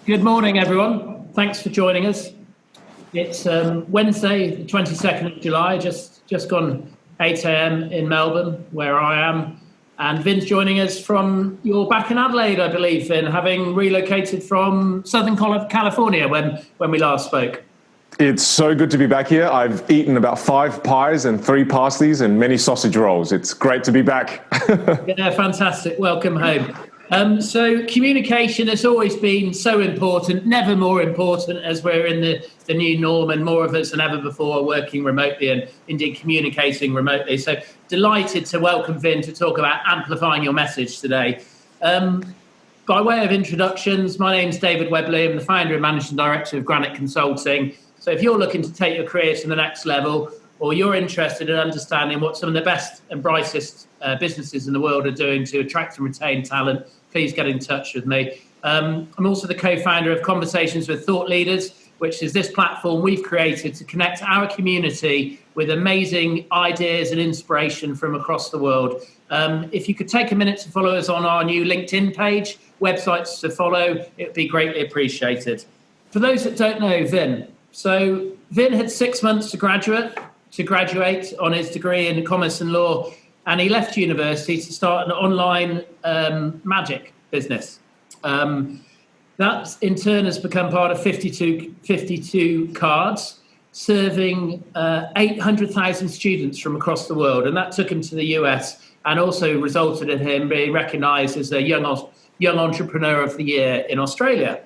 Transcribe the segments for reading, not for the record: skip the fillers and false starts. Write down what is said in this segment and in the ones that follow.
Good morning, everyone. Thanks for joining us. It's Wednesday, the 22nd of July, just gone 8 a.m. in Melbourne, where I am. And Vin's joining us from, you're back in Adelaide, I believe, Vin, having relocated from Southern California when we last spoke. It's so good to be back here. I've eaten about 5 pies and 3 pasties and many sausage rolls. It's great to be back. Yeah, fantastic. Welcome home. So communication has always been so important, never more important as we're in the new norm, and more of us than ever before are working remotely and indeed communicating remotely. So delighted to welcome Vin to talk about amplifying your message today. By way of introductions, my name's David Webley. I'm the founder and managing director of Granite Consulting. So if you're looking to take your career to the next level, or you're interested in understanding what some of the best and brightest businesses in the world are doing to attract and retain talent, please get in touch with me. I'm also the co-founder of Conversations with Thought Leaders, which is this platform we've created to connect our community with amazing ideas and inspiration from across the world. If you could take a minute to follow us on our new LinkedIn page, websites to follow, it would be greatly appreciated. For those that don't know Vin, so Vin had 6 months to graduate on his degree in commerce and law, and he left university to start an online magic business. That in turn has become part of 52 cards, serving 800,000 students from across the world, and that took him to the US and also resulted in him being recognised as a young entrepreneur of the year in Australia.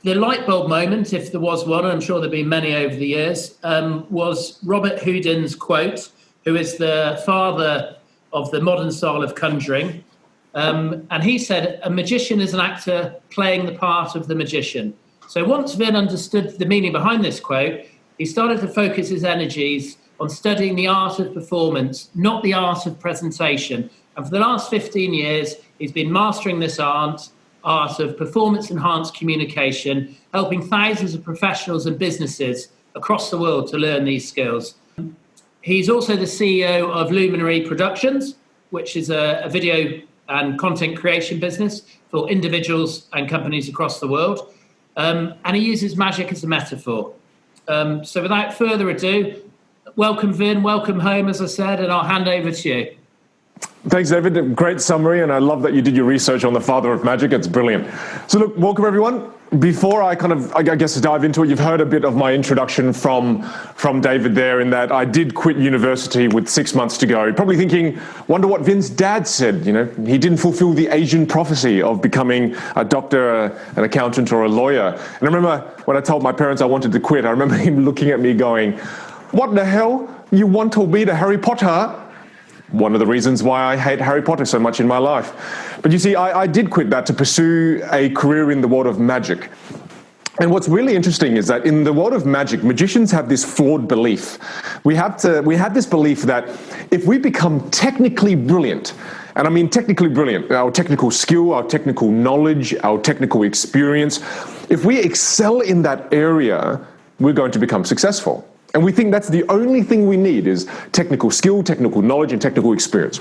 The light bulb moment, if there was one, and I'm sure there've been many over the years, was Robert Houdin's quote, who is the father of the modern style of conjuring. And he said, "A magician is an actor playing the part of the magician." So once Vin understood the meaning behind this quote, he started to focus his energies on studying the art of performance, not the art of presentation. And for the last 15 years, he's been mastering this art of performance-enhanced communication, helping thousands of professionals and businesses across the world to learn these skills. He's also the CEO of Luminary Productions, which is a video and content creation business for individuals and companies across the world. And he uses magic as a metaphor. So without further ado, welcome Vin, welcome home, as I said, and I'll hand over to you. Thanks, David. Great summary, and I love that you did your research on the father of magic. It's brilliant. So look, welcome everyone. Before I dive into it, you've heard a bit of my introduction from David there, in that I did quit university with 6 months to go, probably thinking, wonder what Vin's dad said. You know, he didn't fulfill the Asian prophecy of becoming a doctor, an accountant, or a lawyer. And I remember when I told my parents I wanted to quit, I remember him looking at me going, "What the hell? You want to be the Harry Potter?" One of the reasons why I hate Harry Potter so much in my life. But you see, I did quit that to pursue a career in the world of magic. And what's really interesting is that in the world of magic, magicians have this flawed belief. We have this belief that if we become technically brilliant, and I mean technically brilliant, our technical skill, our technical knowledge, our technical experience, if we excel in that area, we're going to become successful. And we think that's the only thing we need is technical skill, technical knowledge, and technical experience.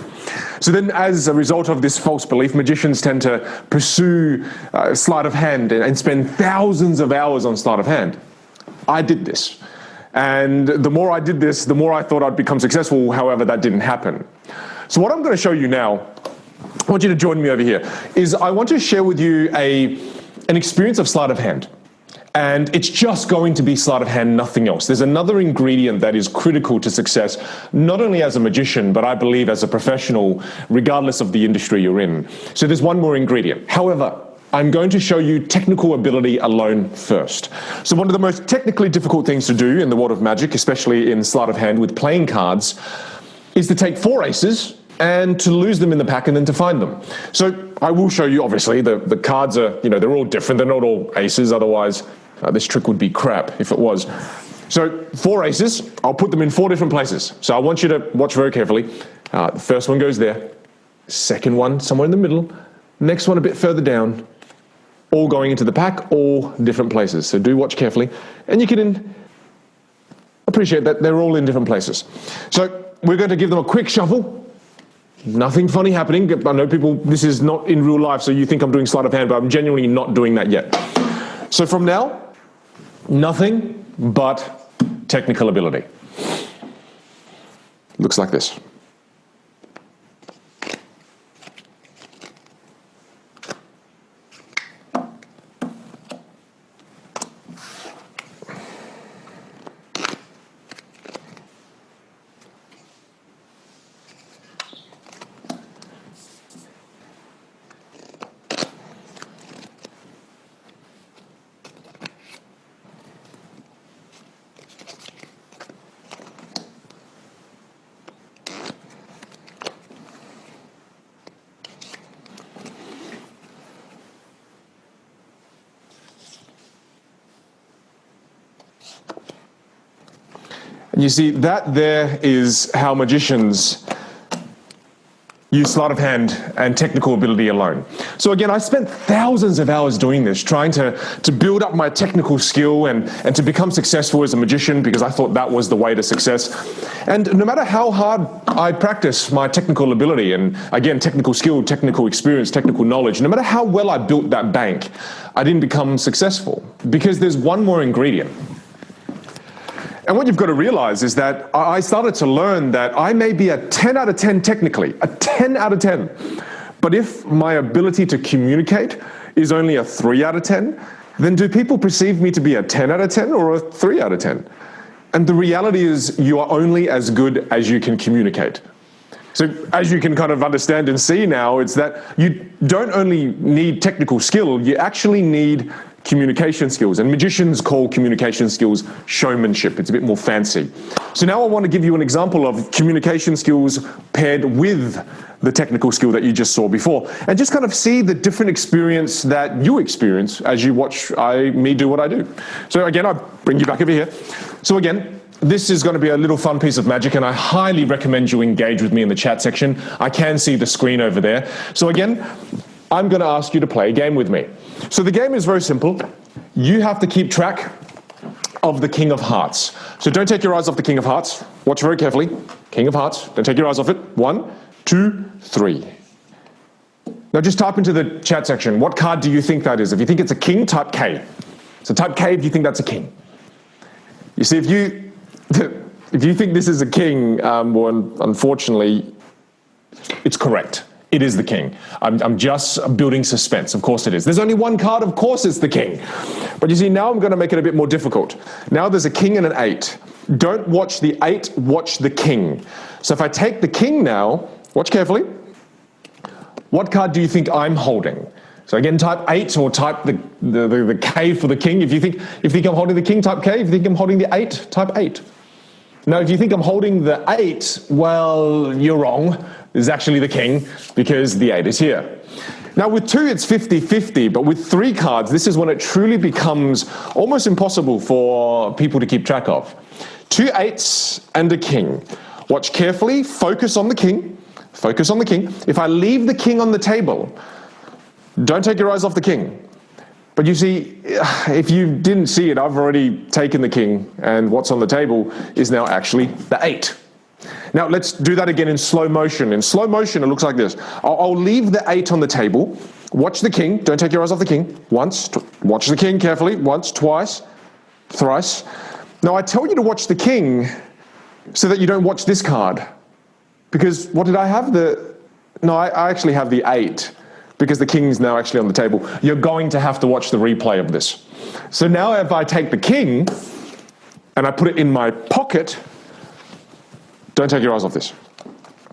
So then as a result of this false belief, magicians tend to pursue sleight of hand and spend thousands of hours on sleight of hand. I did this. And the more I did this, the more I thought I'd become successful. However, that didn't happen. So what I'm going to show you now, I want you to join me over here, is I want to share with you an experience of sleight of hand. And it's just going to be sleight of hand, nothing else. There's another ingredient that is critical to success, not only as a magician, but I believe as a professional, regardless of the industry you're in. So there's one more ingredient. However, I'm going to show you technical ability alone first. So one of the most technically difficult things to do in the world of magic, especially in sleight of hand with playing cards, is to take 4 aces and to lose them in the pack and then to find them. So I will show you, obviously, the cards are, they're all different. They're not all aces, otherwise this trick would be crap if it was. So 4 aces, I'll put them in 4 different places. So I want you to watch very carefully. The first one goes there, second one somewhere in the middle, next one a bit further down, all going into the pack, all different places. So do watch carefully, and you can appreciate that they're all in different places. So we're going to give them a quick shuffle, Nothing funny happening. I know people, this is not in real life, so you think I'm doing sleight of hand, but I'm genuinely not doing that yet. So from now, nothing but technical ability. Looks like this. You see, that there is how magicians use sleight of hand and technical ability alone. So again, I spent thousands of hours doing this, trying to build up my technical skill and to become successful as a magician, because I thought that was the way to success. And no matter how hard I practice my technical ability, and again, technical skill, technical experience, technical knowledge, no matter how well I built that bank, I didn't become successful, because there's one more ingredient. And what you've got to realize is that I started to learn that I may be a 10 out of 10 technically, a 10 out of 10. But if my ability to communicate is only a 3 out of 10, then do people perceive me to be a 10 out of 10 or a 3 out of 10? And the reality is you are only as good as you can communicate. So as you can kind of understand and see now, it's that you don't only need technical skill, you actually need communication skills. And magicians call communication skills showmanship. It's a bit more fancy. So now I want to give you an example of communication skills paired with the technical skill that you just saw before, and just kind of see the different experience that you experience as you watch me do what I do. So again, I bring you back over here. So again, this is going to be a little fun piece of magic, and I highly recommend you engage with me in the chat section. I can see the screen over there. So again, I'm going to ask you to play a game with me. So the game is very simple. You have to keep track of the King of Hearts. So don't take your eyes off the King of Hearts. Watch very carefully. King of Hearts. Don't take your eyes off it. 1, 2, 3. Now just type into the chat section, what card do you think that is? If you think it's a king, type K. So type K if you think that's a king. You see, if you think this is a king, well, unfortunately, it's correct. It is the king. I'm just building suspense. Of course it is. There's only one card. Of course it's the king. But you see, now I'm going to make it a bit more difficult. Now there's a king and an 8. Don't watch the 8, watch the king. So if I take the king now, watch carefully. What card do you think I'm holding? So again, type 8 or type the K for the king. If you think I'm holding the king, type K. If you think I'm holding the 8, type 8. Now, if you think I'm holding the 8, well, you're wrong. It's actually the king, because the 8 is here. Now, with 2, it's 50-50, but with 3 cards, this is when it truly becomes almost impossible for people to keep track of. 2 8s and a king. Watch carefully, focus on the king. Focus on the king. If I leave the king on the table, don't take your eyes off the king. But you see, if you didn't see it, I've already taken the king, and what's on the table is now actually the 8. Now let's do that again in slow motion. In slow motion, it looks like this. I'll leave the 8 on the table. Watch the king. Don't take your eyes off the king. Once. Watch the king carefully. Once, twice, thrice. Now I tell you to watch the king so that you don't watch this card. Because what did I have? No, I actually have the 8. Because the king's now actually on the table. You're going to have to watch the replay of this. So now if I take the king and I put it in my pocket, don't take your eyes off this.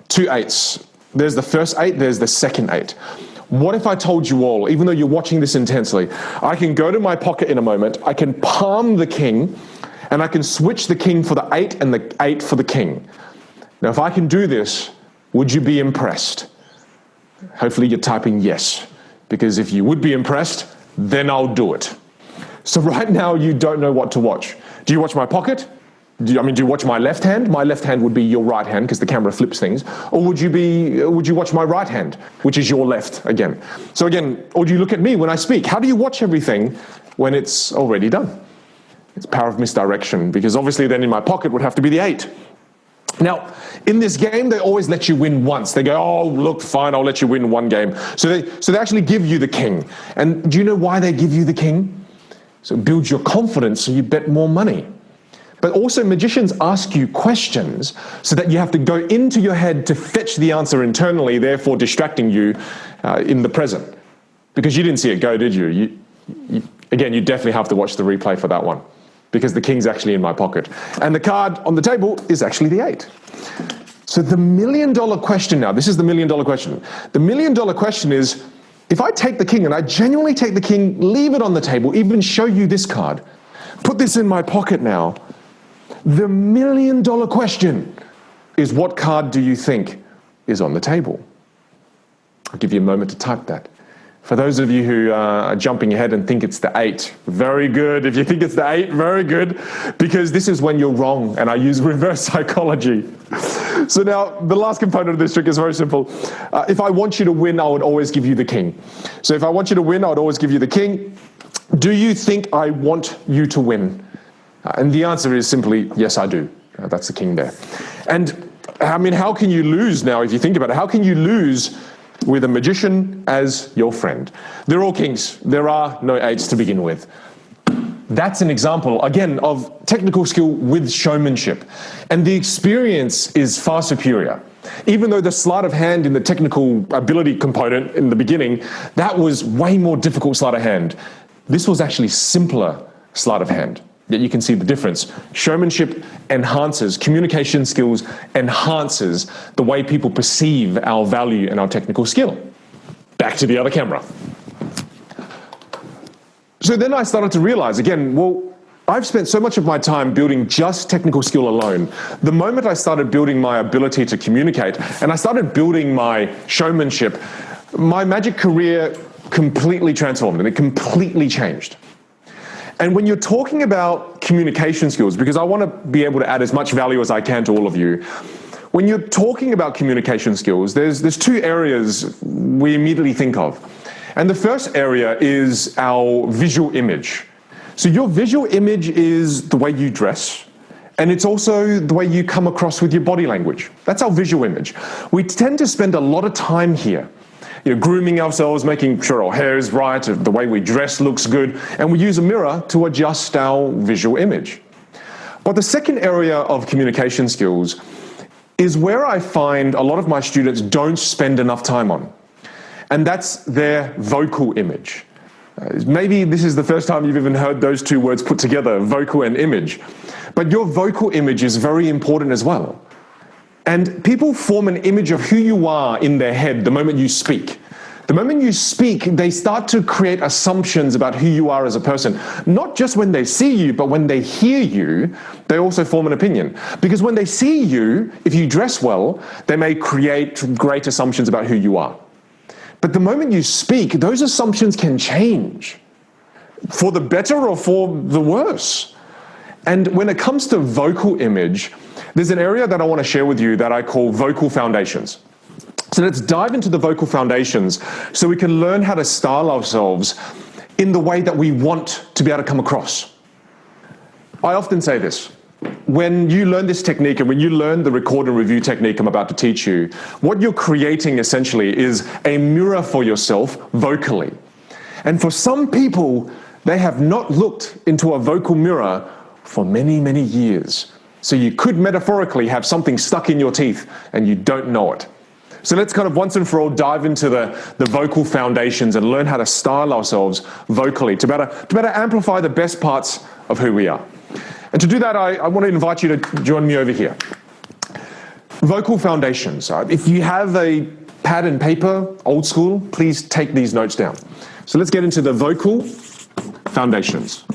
2 8s. There's the first 8, there's the second 8. What if I told you all, even though you're watching this intensely, I can go to my pocket in a moment, I can palm the king, and I can switch the king for the 8 and the 8 for the king. Now if I can do this, would you be impressed? Hopefully you're typing yes, because if you would be impressed, then I'll do it. So right now you don't know what to watch. Do you watch my pocket? Do you watch my left hand? My left hand would be your right hand, because the camera flips things. Or would you watch my right hand, which is your left again? So again, or do you look at me when I speak? How do you watch everything when it's already done? It's power of misdirection, because obviously then in my pocket would have to be the 8. Now, in this game, they always let you win once. They go, oh, look, fine, I'll let you win one game. So they actually give you the king. And do you know why they give you the king? So it builds your confidence so you bet more money. But also magicians ask you questions so that you have to go into your head to fetch the answer internally, therefore distracting you in the present. Because you didn't see it go, did you? Again, you definitely have to watch the replay for that one, because the king's actually in my pocket. And the card on the table is actually the 8. So the $1 million question now, this is the $1 million question. The $1 million question is, if I take the king, and I genuinely take the king, leave it on the table, even show you this card, put this in my pocket now, the $1 million question is, what card do you think is on the table? I'll give you a moment to type that. For those of you who are jumping ahead and think it's the 8, very good. If you think it's the 8, very good, because this is when you're wrong, and I use reverse psychology. So now, the last component of this trick is very simple. If I want you to win, I would always give you the king. So if I want you to win, I would always give you the king. Do you think I want you to win? And the answer is simply, yes, I do. That's the king there. And I mean, how can you lose now, if you think about it? How can you lose with a magician as your friend? They're all kings. There are no 8s to begin with. That's an example, again, of technical skill with showmanship. And the experience is far superior. Even though the sleight of hand in the technical ability component in the beginning, that was way more difficult sleight of hand. This was actually simpler sleight of hand. Yet you can see the difference. Showmanship enhances, communication skills enhances the way people perceive our value and our technical skill. Back to the other camera. So then I started to realize, again, well, I've spent so much of my time building just technical skill alone. The moment I started building my ability to communicate, and I started building my showmanship, my magic career completely transformed, and it completely changed. And when you're talking about communication skills, because I want to be able to add as much value as I can to all of you, when you're talking about communication skills, there's 2 areas we immediately think of. And the first area is our visual image. So your visual image is the way you dress, and it's also the way you come across with your body language. That's our visual image. We tend to spend a lot of time here, grooming ourselves, making sure our hair is right, the way we dress looks good, and we use a mirror to adjust our visual image. But the second area of communication skills is where I find a lot of my students don't spend enough time on, and that's their vocal image. Maybe this is the first time you've even heard those 2 words put together, vocal and image. But your vocal image is very important as well. And people form an image of who you are in their head the moment you speak. The moment you speak, they start to create assumptions about who you are as a person. Not just when they see you, but when they hear you, they also form an opinion. Because when they see you, if you dress well, they may create great assumptions about who you are. But the moment you speak, those assumptions can change for the better or for the worse. And when it comes to vocal image, there's an area that I want to share with you that I call vocal foundations. So let's dive into the vocal foundations so we can learn how to style ourselves in the way that we want to be able to come across. I often say this. When you learn this technique and when you learn the record and review technique I'm about to teach you, what you're creating essentially is a mirror for yourself vocally. And for some people, they have not looked into a vocal mirror for many, many years. So you could metaphorically have something stuck in your teeth and you don't know it. So let's kind of once and for all dive into the vocal foundations and learn how to style ourselves vocally to better amplify the best parts of who we are. And to do that, I want to invite you to join me over here. Vocal foundations. If you have a pad and paper, old school, please take these notes down. So let's get into the vocal foundations.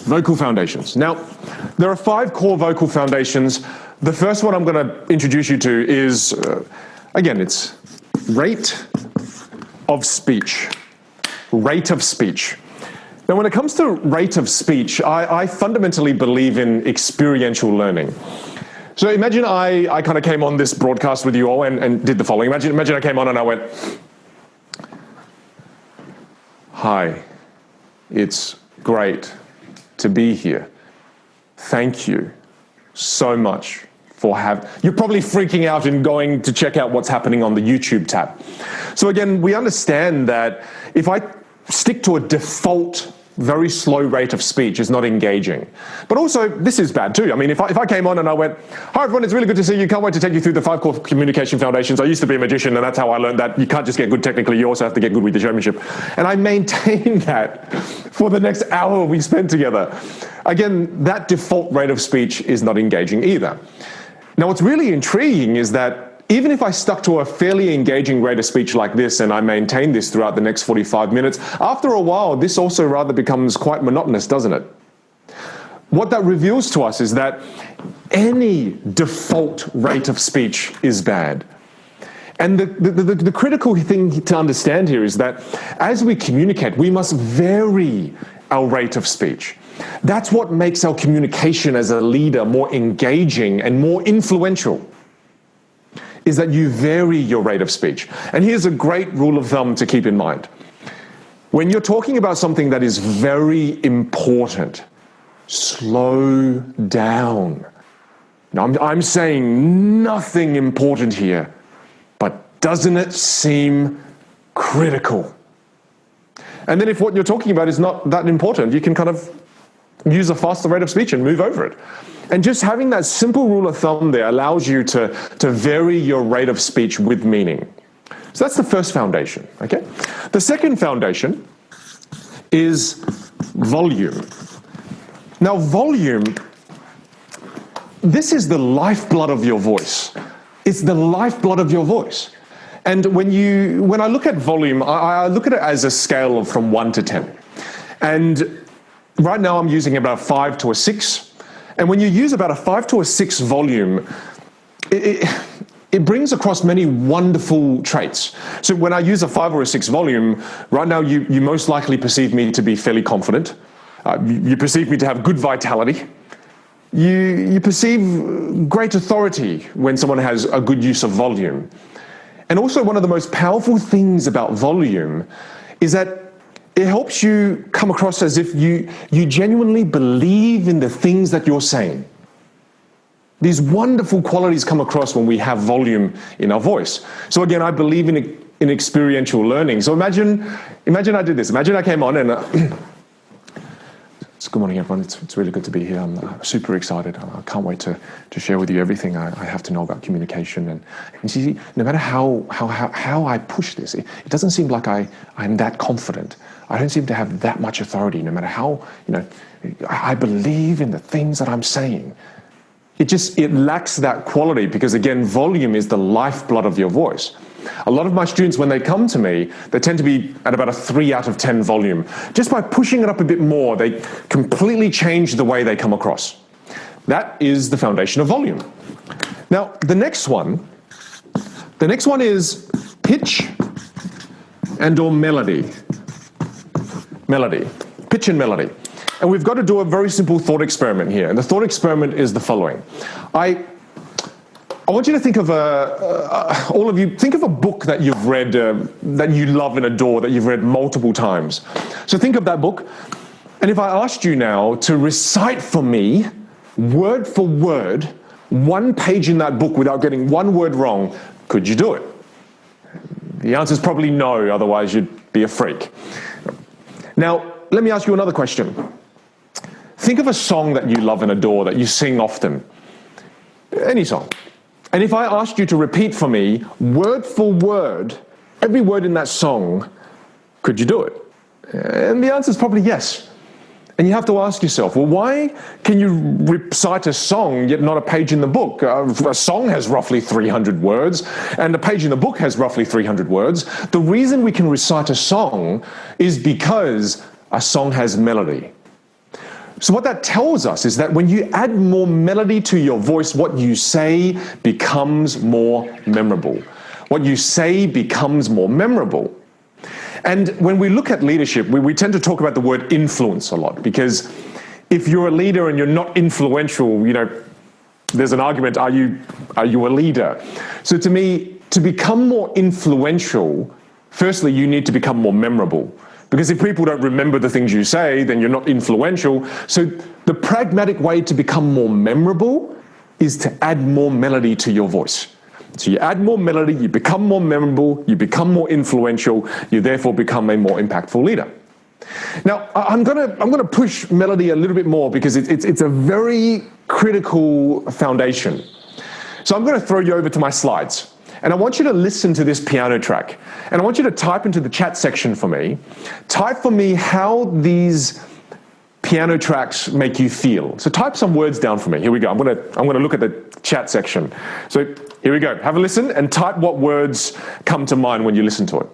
Vocal foundations. Now, there are 5 core vocal foundations. The first one I'm going to introduce you to is, again, it's rate of speech. Rate of speech. Now, when it comes to rate of speech, I fundamentally believe in experiential learning. So imagine I kind of came on this broadcast with you all and did the following. Imagine I came on and I went, "Hi, it's great to be here. Thank you so much for you're probably freaking out and going to check out what's happening on the YouTube tab. So again, we understand that if I stick to a default very slow rate of speech is not engaging. But also, this is bad too. I mean, if I came on and I went, "Hi everyone, it's really good to see you. Can't wait to take you through the 5 core communication foundations. I used to be a magician and that's how I learned that you can't just get good technically, you also have to get good with the showmanship." And I maintain that for the next hour we spend together. Again, that default rate of speech is not engaging either. Now, what's really intriguing is that even if I stuck to a fairly engaging rate of speech like this and I maintain this throughout the next 45 minutes, after a while, this also rather becomes quite monotonous, doesn't it? What that reveals to us is that any default rate of speech is bad. And the critical thing to understand here is that as we communicate, we must vary our rate of speech. That's what makes our communication as a leader more engaging and more influential, is that you vary your rate of speech. And here's a great rule of thumb to keep in mind. When you're talking about something that is very important, slow down. Now, I'm saying nothing important here, but doesn't it seem critical? And then if what you're talking about is not that important, you can kind of use a faster rate of speech and move over it. And just having that simple rule of thumb there allows you to vary your rate of speech with meaning. So that's the first foundation, okay? The second foundation is volume. Now, volume, this is the lifeblood of your voice. It's the lifeblood of your voice. And when I look at volume, I look at it as a scale of from 1 to 10. And right now I'm using about a 5 to a 6. And when you use about a 5 to a 6 volume, it brings across many wonderful traits. So when I use a 5 or a 6 volume, right now you most likely perceive me to be fairly confident. You perceive me to have good vitality. You perceive great authority when someone has a good use of volume. And also one of the most powerful things about volume is that it helps you come across as if you genuinely believe in the things that you're saying. These wonderful qualities come across when we have volume in our voice. So again, I believe in experiential learning. So imagine I did this. Imagine I came on and good morning, everyone. It's really good to be here. I'm super excited. I can't wait to share with you everything I have to know about communication. And you see, no matter how I push this, it doesn't seem like I'm that confident. I don't seem to have that much authority, no matter how, I believe in the things that I'm saying. It lacks that quality because, again, volume is the lifeblood of your voice. A lot of my students, when they come to me, they tend to be at about a 3 out of 10 volume. Just by pushing it up a bit more, they completely change the way they come across. That is the foundation of volume. Now, the next one is pitch and/or melody. Melody, pitch and melody. And we've got to do a very simple thought experiment here. And the thought experiment is the following. I want you to think of all of you, think of a book that you've read, that you love and adore, that you've read multiple times. So think of that book. And if I asked you now to recite for me, word for word, one page in that book without getting one word wrong, could you do it? The answer is probably no, otherwise you'd be a freak. Now, let me ask you another question. Think of a song that you love and adore, that you sing often. Any song. And if I asked you to repeat for me, word for word, every word in that song, could you do it? And the answer is probably yes. And you have to ask yourself, well, why can you recite a song yet not a page in the book? A song has roughly 300 words, and a page in the book has roughly 300 words. The reason we can recite a song is because a song has melody. So what that tells us is that when you add more melody to your voice, what you say becomes more memorable. What you say becomes more memorable. And when we look at leadership, we tend to talk about the word influence a lot, because if you're a leader and you're not influential, there's an argument, are you a leader? So to me, to become more influential, firstly, you need to become more memorable. Because if people don't remember the things you say, then you're not influential. So the pragmatic way to become more memorable is to add more melody to your voice. So you add more melody, you become more memorable, you become more influential, you therefore become a more impactful leader. Now, I'm gonna push melody a little bit more because it's a very critical foundation. So I'm gonna throw you over to my slides. And I want you to listen to this piano track. And I want you to type into the chat section for me. Type for me how these piano tracks make you feel. So type some words down for me. Here we go. I'm gonna look at the chat section. So here we go. Have a listen and type what words come to mind when you listen to it.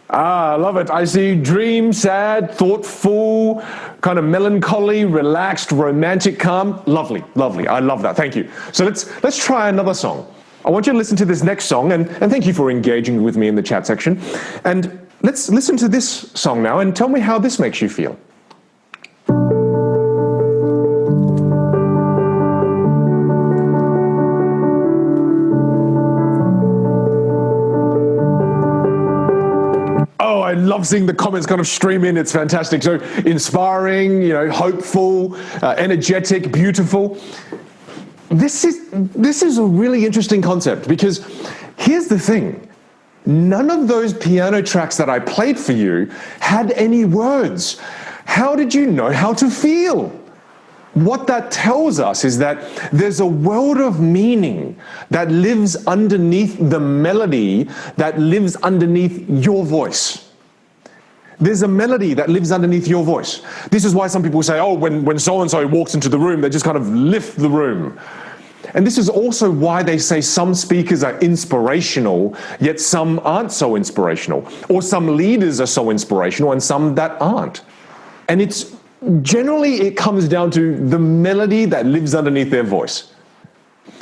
I love it. I see dream, sad, thoughtful, kind of melancholy, relaxed, romantic, calm. Lovely, lovely. I love that. Thank you. So let's try another song. I want you to listen to this next song, and thank you for engaging with me in the chat section. And let's listen to this song now and tell me how this makes you feel. I love seeing the comments kind of stream in. It's fantastic. So inspiring, hopeful, energetic, beautiful. This is a really interesting concept because here's the thing. None of those piano tracks that I played for you had any words. How did you know how to feel? What that tells us is that there's a world of meaning that lives underneath the melody, that lives underneath your voice. There's a melody that lives underneath your voice. This is why some people say, oh, when so-and-so walks into the room, they just kind of lift the room. And this is also why they say some speakers are inspirational, yet some aren't so inspirational. Or some leaders are so inspirational and some that aren't. And it's generally, it comes down to the melody that lives underneath their voice.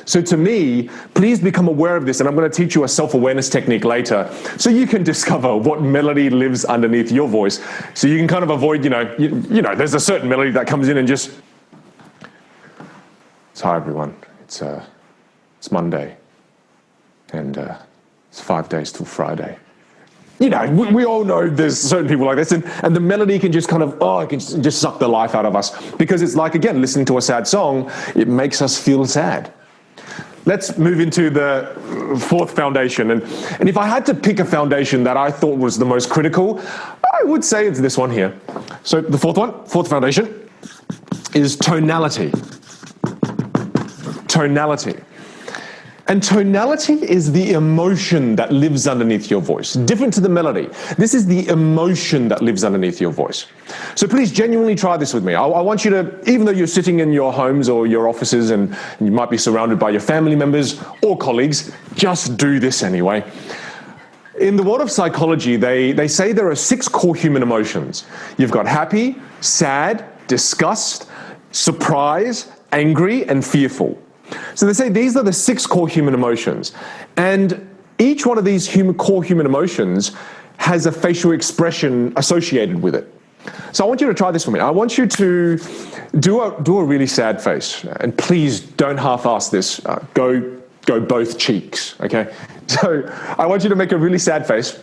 So to me, please become aware of this, and I'm going to teach you a self-awareness technique later so you can discover what melody lives underneath your voice, so you can kind of avoid, there's a certain melody that comes in and just, hi everyone, it's Monday, and it's 5 days till Friday. We all know there's certain people like this, and the melody can just kind of, it can just suck the life out of us, because it's like, again, listening to a sad song, it makes us feel sad. Let's move into the fourth foundation. And if I had to pick a foundation that I thought was the most critical, I would say it's this one here. So the fourth foundation is tonality. Tonality. And tonality is the emotion that lives underneath your voice. Different to the melody. This is the emotion that lives underneath your voice. So please genuinely try this with me. I want you to, even though you're sitting in your homes or your offices and you might be surrounded by your family members or colleagues, just do this anyway. In the world of psychology, they say there are 6 core human emotions. You've got happy, sad, disgust, surprise, angry, and fearful. So they say these are the 6 core human emotions. And each one of these core human emotions has a facial expression associated with it. So I want you to try this for me. I want you to do a really sad face. And please don't half-ass this. Go both cheeks, okay? So I want you to make a really sad face,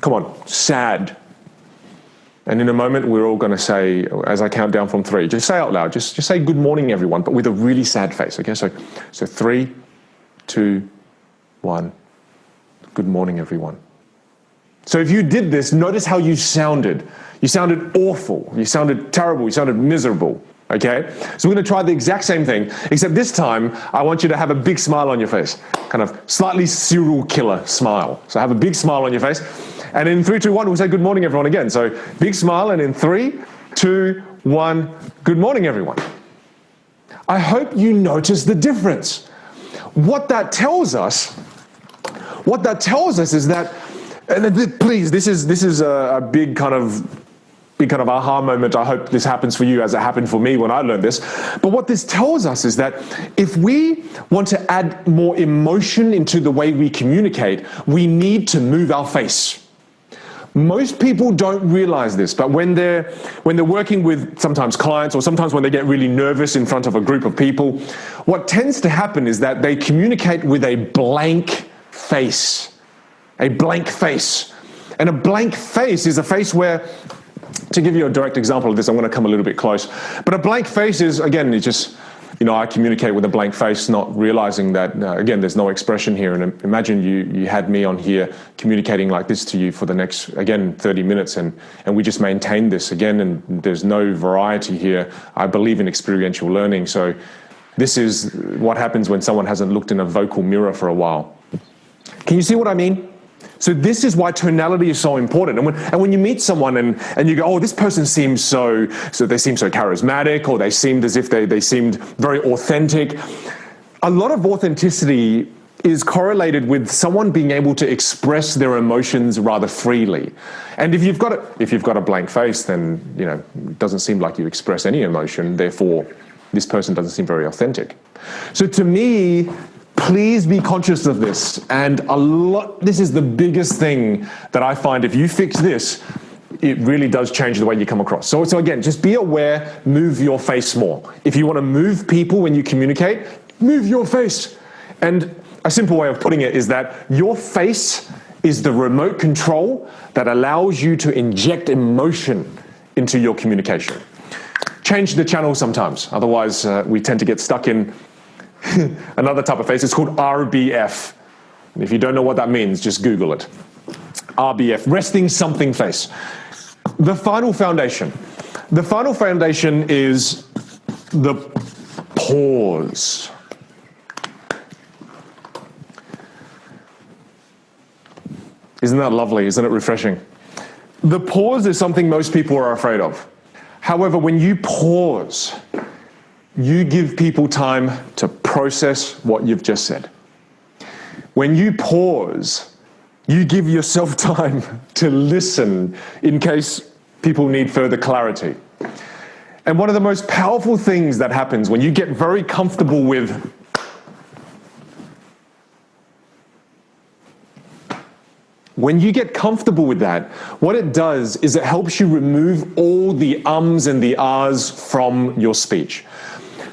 Come on, sad. And in a moment, we're all going to say, as I count down from 3, just say out loud, just say good morning, everyone, but with a really sad face, okay? So 3, 2, 1, good morning, everyone. So if you did this, notice how you sounded. You sounded awful. You sounded terrible. You sounded miserable, okay? So we're going to try the exact same thing, except this time, I want you to have a big smile on your face, kind of slightly serial killer smile. So have a big smile on your face. And in 3, 2, 1, we'll say good morning, everyone, again. So big smile, and in 3, 2, 1, good morning, everyone. I hope you notice the difference. What that tells us is that, and please, this is a big kind of aha moment. I hope this happens for you as it happened for me when I learned this. But what this tells us is that if we want to add more emotion into the way we communicate, we need to move our face. Most people don't realize this, but when they're working with sometimes clients, or sometimes when they get really nervous in front of a group of people, what tends to happen is that they communicate with a blank face. A blank face. And a blank face is a face where, to give you a direct example of this, I'm going to come a little bit close, but a blank face is, again, it's just, I communicate with a blank face, not realizing that, again, there's no expression here. And imagine you had me on here communicating like this to you for the next, again, 30 minutes, and we just maintain this again, and there's no variety here. I believe in experiential learning. So this is what happens when someone hasn't looked in a vocal mirror for a while. Can you see what I mean? So this is why tonality is so important. And when you meet someone and you go, oh, this person seems so they seem so charismatic, or they seemed as if they seemed very authentic. A lot of authenticity is correlated with someone being able to express their emotions rather freely. And if you've got a blank face, then it doesn't seem like you express any emotion. Therefore, this person doesn't seem very authentic. So to me, please be conscious of this. And this is the biggest thing that I find. If you fix this, it really does change the way you come across. So again, just be aware, move your face more. If you want to move people when you communicate, move your face. And a simple way of putting it is that your face is the remote control that allows you to inject emotion into your communication. Change the channel sometimes. Otherwise, we tend to get stuck in another type of face. It's called RBF. And if you don't know what that means, just Google it. RBF, resting something face. The final foundation. The final foundation is the pause. Isn't that lovely? Isn't it refreshing? The pause is something most people are afraid of. However, when you pause, you give people time to process what you've just said. When you pause, you give yourself time to listen in case people need further clarity. And one of the most powerful things that happens when you get very comfortable with that, what it does is it helps you remove all the ums and the ahs from your speech.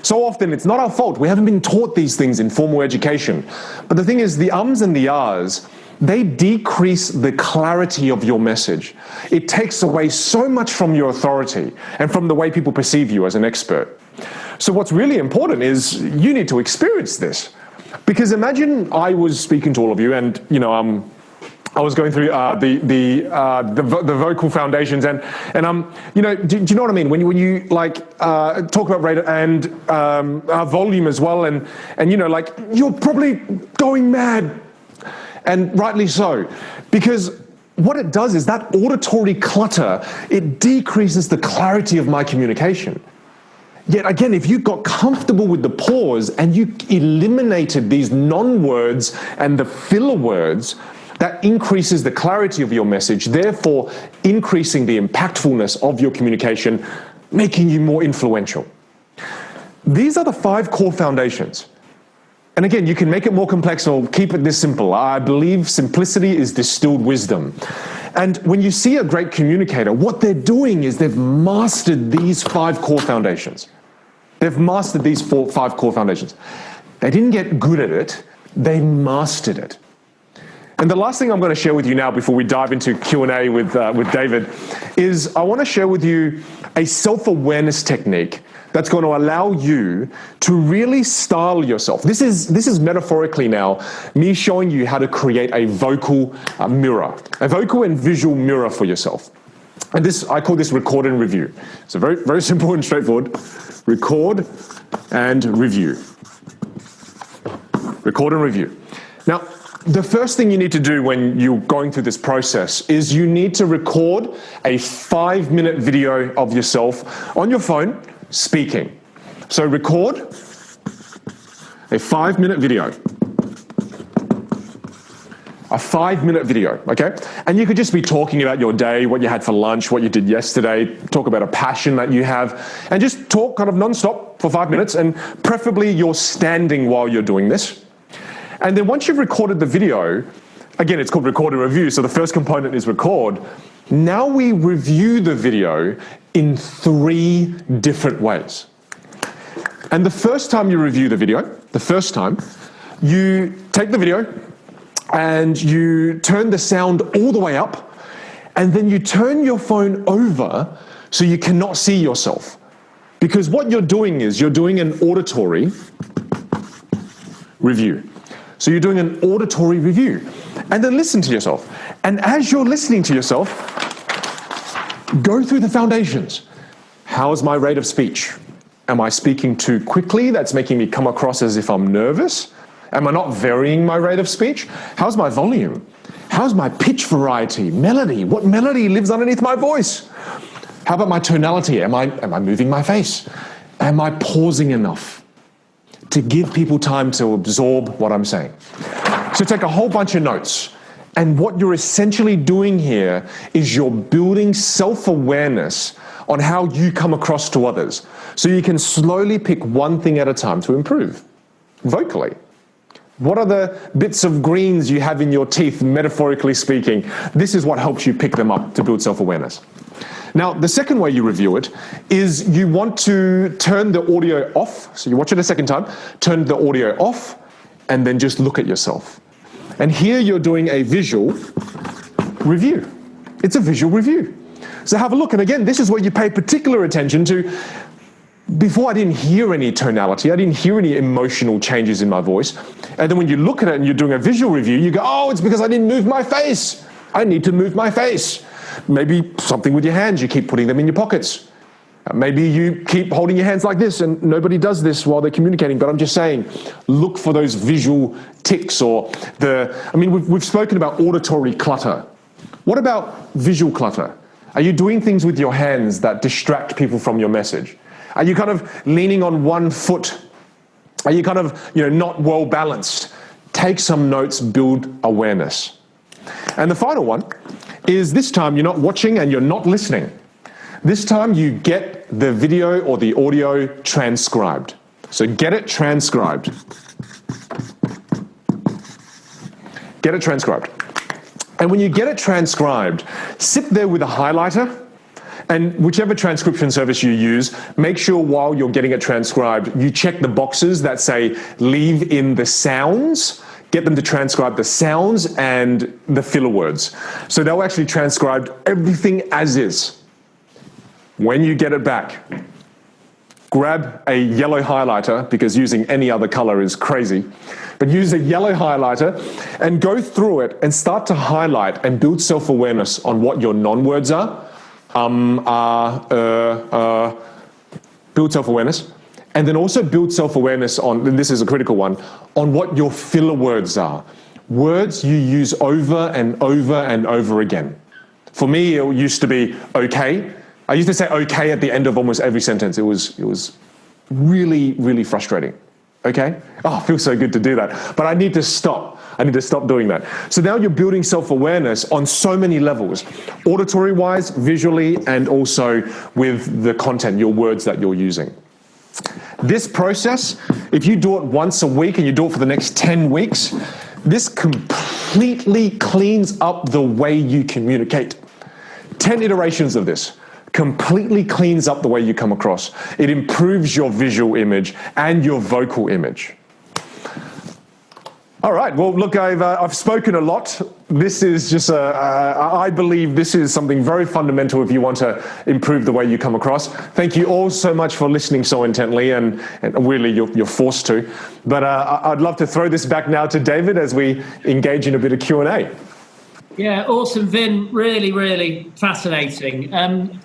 So often, it's not our fault. We haven't been taught these things in formal education. But the thing is, the ums and the ahs, they decrease the clarity of your message. It takes away so much from your authority and from the way people perceive you as an expert. So what's really important is you need to experience this. Because imagine I was speaking to all of you, and I was going through the vocal foundations, and do you know what I mean? When you talk about rate and volume as well, and you're probably going mad, and rightly so, because what it does is that auditory clutter, it decreases the clarity of my communication. Yet again, if you got comfortable with the pause and you eliminated these non-words and the filler words, that increases the clarity of your message, therefore increasing the impactfulness of your communication, making you more influential. These are the 5 core foundations. And again, you can make it more complex or keep it this simple. I believe simplicity is distilled wisdom. And when you see a great communicator, what they're doing is they've mastered these 5 core foundations. They've mastered these 5 core foundations. They didn't get good at it, they mastered it. And the last thing I'm going to share with you now before we dive into Q&A with David is I want to share with you a self-awareness technique that's going to allow you to really style yourself. This is metaphorically now me showing you how to create a vocal mirror, a vocal and visual mirror for yourself. And I call this record and review. So very, very simple and straightforward. Record and review. Record and review. Now, the first thing you need to do when you're going through this process is you need to record a 5-minute video of yourself on your phone speaking. So record a 5-minute video. A 5-minute video, okay? And you could just be talking about your day, what you had for lunch, what you did yesterday, talk about a passion that you have, and just talk kind of non-stop for 5 minutes, and preferably you're standing while you're doing this. And then once you've recorded the video, again, it's called record and review. So the first component is record. Now we review the video in 3 different ways. And the first time you review the video, you take the video and you turn the sound all the way up, and then you turn your phone over so you cannot see yourself. Because what you're doing is you're doing an auditory review. So you're doing an auditory review. And then listen to yourself. And as you're listening to yourself, go through the foundations. How's my rate of speech? Am I speaking too quickly? That's making me come across as if I'm nervous. Am I not varying my rate of speech? How's my volume? How's my pitch variety, melody? What melody lives underneath my voice? How about my tonality? Am I moving my face? Am I pausing enough to give people time to absorb what I'm saying? So take a whole bunch of notes. And what you're essentially doing here is you're building self-awareness on how you come across to others. So you can slowly pick one thing at a time to improve vocally. What are the bits of greens you have in your teeth, metaphorically speaking? This is what helps you pick them up to build self-awareness. Now, the second way you review it is you want to turn the audio off. So you watch it a second time, turn the audio off, and then just look at yourself. And here you're doing a visual review. It's a visual review. So have a look. And again, this is where you pay particular attention to. Before, I didn't hear any tonality. I didn't hear any emotional changes in my voice. And then when you look at it and you're doing a visual review, you go, oh, it's because I didn't move my face. I need to move my face. Maybe something with your hands, you keep putting them in your pockets. Maybe you keep holding your hands like this, and nobody does this while they're communicating, but I'm just saying, look for those visual tics or we've spoken about auditory clutter. What about visual clutter? Are you doing things with your hands that distract people from your message? Are you kind of leaning on one foot? Are you kind of, not well balanced? Take some notes, build awareness. And the final one is this time you're not watching and you're not listening. This time you get the video or the audio transcribed. So get it transcribed. Get it transcribed. And when you get it transcribed, sit there with a highlighter, and whichever transcription service you use, make sure while you're getting it transcribed, you check the boxes that say leave in the sounds. Get them to transcribe the sounds and the filler words. So they'll actually transcribe everything as is. When you get it back, grab a yellow highlighter, because using any other color is crazy, but use a yellow highlighter and go through it and start to highlight and build self-awareness on what your non-words are. Build self-awareness. And then also build self-awareness on, and this is a critical one, on what your filler words are. Words you use over and over and over again. For me, it used to be okay. I used to say okay at the end of almost every sentence. It was really, really frustrating. Okay? Oh, it feels so good to do that. But I need to stop. I need to stop doing that. So now you're building self-awareness on so many levels, auditory-wise, visually, and also with the content, your words that you're using. This process, if you do it once a week and you do it for the next 10 weeks, this completely cleans up the way you communicate. 10 iterations of this completely cleans up the way you come across. It improves your visual image and your vocal image. All right, well, look, I've spoken a lot. This is just I believe this is something very fundamental if you want to improve the way you come across. Thank you all so much for listening so intently, and really you're forced to. But I'd love to throw this back now to David as we engage in a bit of Q&A. Yeah, awesome, Vin. Really, really fascinating.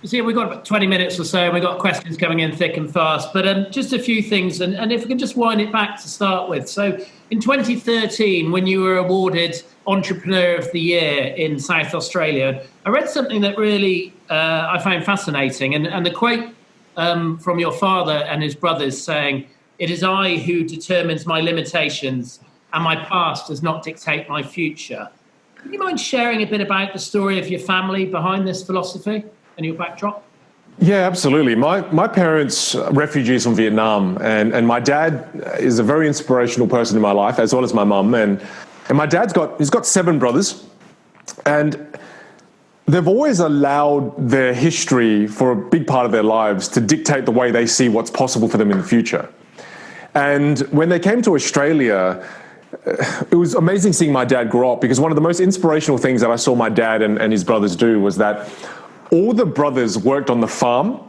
So we've got about 20 minutes or so, and we've got questions coming in thick and fast. But just a few things, and if we can just wind it back to start with. So in 2013, when you were awarded Entrepreneur of the Year in South Australia, I read something that really I found fascinating, and the quote from your father and his brothers saying, "It is I who determines my limitations, and my past does not dictate my future." Do you mind sharing a bit about the story of your family behind this philosophy and your backdrop? Yeah, absolutely. My parents are refugees from Vietnam, and my dad is a very inspirational person in my life, as well as my mum. And And my he's got 7 brothers, and they've always allowed their history for a big part of their lives to dictate the way they see what's possible for them in the future. And when they came to Australia, it was amazing seeing my dad grow up, because one of the most inspirational things that I saw my dad and his brothers do was that all the brothers worked on the farm,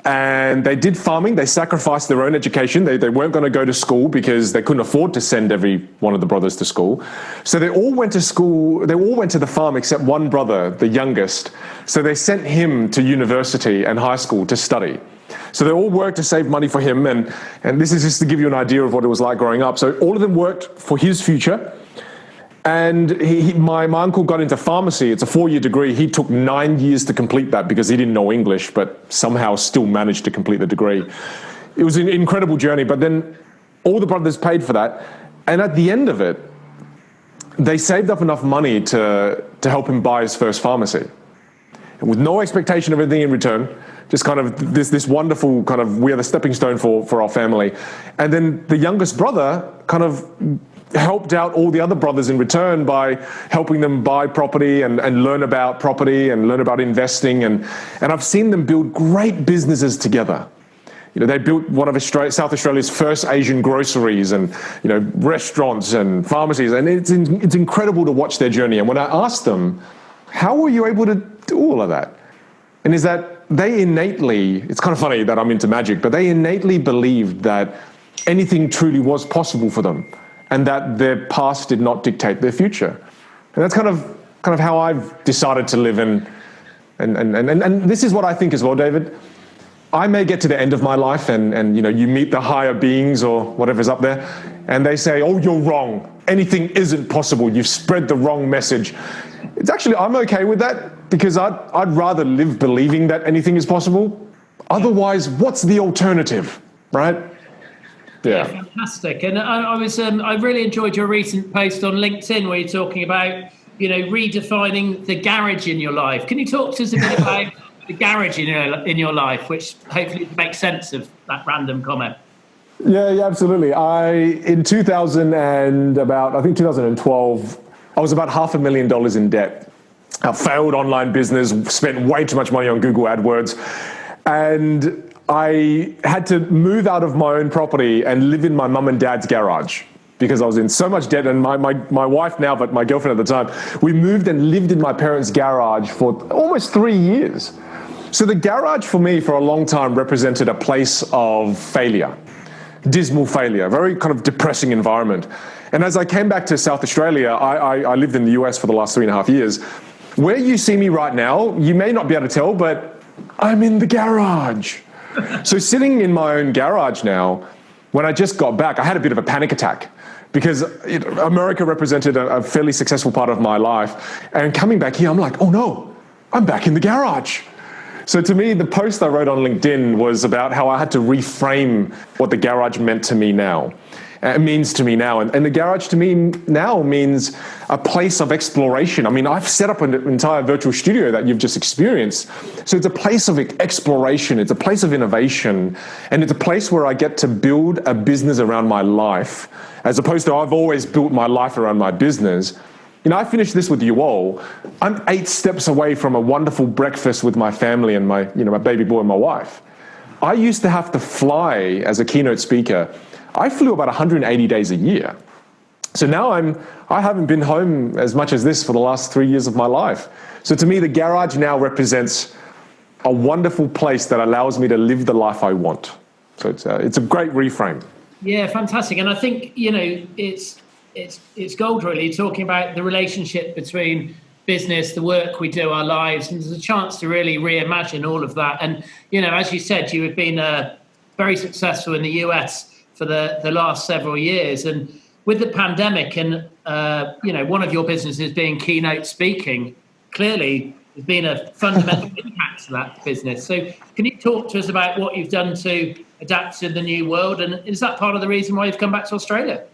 and they did farming. They sacrificed their own education. They weren't going to go to school because they couldn't afford to send every one of the brothers to school. So they all went to school. They all went to the farm except one brother, the youngest. So they sent him to university and high school to study. So they all worked to save money for him. And this is just to give you an idea of what it was like growing up. So all of them worked for his future. And my uncle got into pharmacy. It's a 4-year degree. He took 9 years to complete that because he didn't know English, but somehow still managed to complete the degree. It was an incredible journey, but then all the brothers paid for that. And at the end of it, they saved up enough money to help him buy his first pharmacy. And with no expectation of anything in return, just kind of this wonderful kind of, we are the stepping stone for our family. And then the youngest brother kind of helped out all the other brothers in return by helping them buy property and learn about property and learn about investing. And I've seen them build great businesses together. You know, they built one of South Australia's first Asian groceries and, you know, restaurants and pharmacies. And it's incredible to watch their journey. And when I asked them, how were you able to do all of that? And is that they innately, it's kind of funny that I'm into magic, but they innately believed that anything truly was possible for them, and that their past did not dictate their future. And that's kind of how I've decided to live. And this is what I think as well, David. I may get to the end of my life and you know, you meet the higher beings or whatever's up there, and they say, oh, you're wrong. Anything isn't possible. You've spread the wrong message. It's actually, I'm okay with that, because I'd rather live believing that anything is possible. Otherwise, what's the alternative, right? Yeah, fantastic. And I really enjoyed your recent post on LinkedIn where you're talking about, you know, redefining the garage in your life. Can you talk to us a bit about the garage in your life, which hopefully makes sense of that random comment? Yeah, absolutely. In 2012, I was about $500,000 in debt. I failed online business, spent way too much money on Google AdWords, and I had to move out of my own property and live in my mum and dad's garage because I was in so much debt. And my wife now, but my girlfriend at the time, we moved and lived in my parents' garage for almost 3 years. So the garage for me for a long time represented a place of failure, dismal failure, very kind of depressing environment. And as I came back to South Australia, I lived in the US for the last 3.5 years. Where you see me right now, you may not be able to tell, but I'm in the garage. So sitting in my own garage now, when I just got back, I had a bit of a panic attack because America represented a fairly successful part of my life. And coming back here, I'm like, oh no, I'm back in the garage. So to me, the post I wrote on LinkedIn was about how I had to reframe what the garage meant to me now. It means to me now. And the garage to me now means a place of exploration. I mean, I've set up an entire virtual studio that you've just experienced. So it's a place of exploration. It's a place of innovation. And it's a place where I get to build a business around my life, as opposed to I've always built my life around my business. You know, I finished this with you all. I'm 8 steps away from a wonderful breakfast with my family and my baby boy and my wife. I used to have to fly as a keynote speaker. I flew about 180 days a year. So now I haven't been home as much as this for the last 3 years of my life. So to me, the garage now represents a wonderful place that allows me to live the life I want. So it's a great reframe. Yeah, fantastic. And I think, you know, it's gold really, talking about the relationship between business, the work we do, our lives, and there's a chance to really reimagine all of that. And, you know, as you said, you have been very successful in the US for the last several years. And with the pandemic and, you know, one of your businesses being Keynote Speaking, clearly there's been a fundamental impact to that business. So can you talk to us about what you've done to adapt to the new world? And is that part of the reason why you've come back to Australia?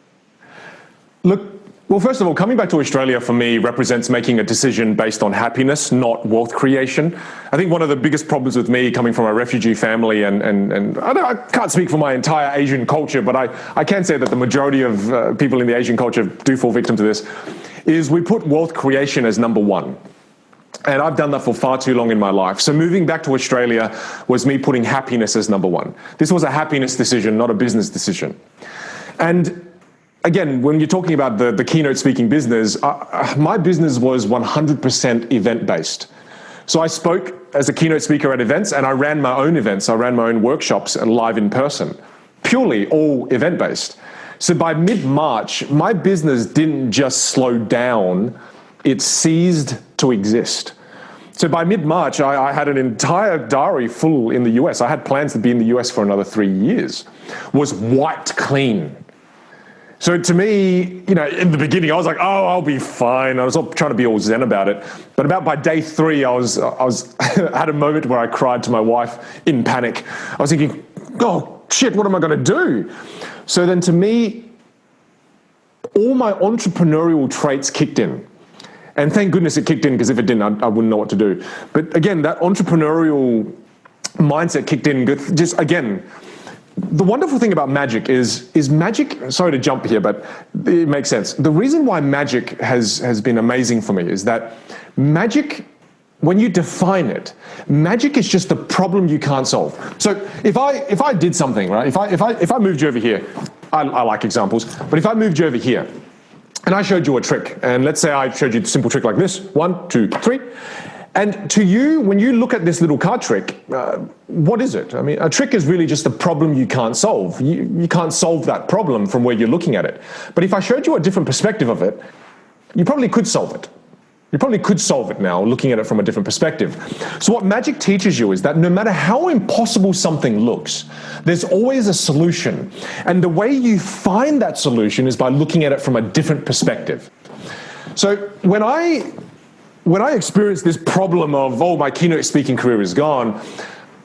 Look, Well, first of all, coming back to Australia for me represents making a decision based on happiness, not wealth creation. I think one of the biggest problems with me coming from a refugee family, and I can't speak for my entire Asian culture, but I can say that the majority of people in the Asian culture do fall victim to this, is we put wealth creation as number one. And I've done that for far too long in my life. So moving back to Australia was me putting happiness as number one. This was a happiness decision, not a business decision. And again, when you're talking about the keynote speaking business, my business was 100% event-based. So I spoke as a keynote speaker at events, and I ran my own events. I ran my own workshops live in person, purely all event-based. So by mid-March, my business didn't just slow down, it ceased to exist. So by mid-March, I had an entire diary full in the US. I had plans to be in the US for another 3 years, was wiped clean. So to me, you know, in the beginning, I was like, oh, I'll be fine. I was trying to be all zen about it. But about by day 3, I was I had a moment where I cried to my wife in panic. I was thinking, oh, shit, what am I going to do? So then to me, all my entrepreneurial traits kicked in. And thank goodness it kicked in, because if it didn't, I wouldn't know what to do. But again, that entrepreneurial mindset kicked in. Just again, the wonderful thing about magic is magic, sorry to jump here, but it makes sense. The reason why magic has been amazing for me is that magic, when you define it, magic is just a problem you can't solve. So if I did something, right, if I moved you over here, I like examples, but if I moved you over here and I showed you a trick, and let's say I showed you a simple trick like this, 1, 2, 3, and to you, when you look at this little card trick, what is it? I mean, a trick is really just a problem you can't solve. You can't solve that problem from where you're looking at it. But if I showed you a different perspective of it, you probably could solve it. You probably could solve it now, looking at it from a different perspective. So what magic teaches you is that no matter how impossible something looks, there's always a solution. And the way you find that solution is by looking at it from a different perspective. So when I experienced this problem of, oh, my keynote speaking career is gone,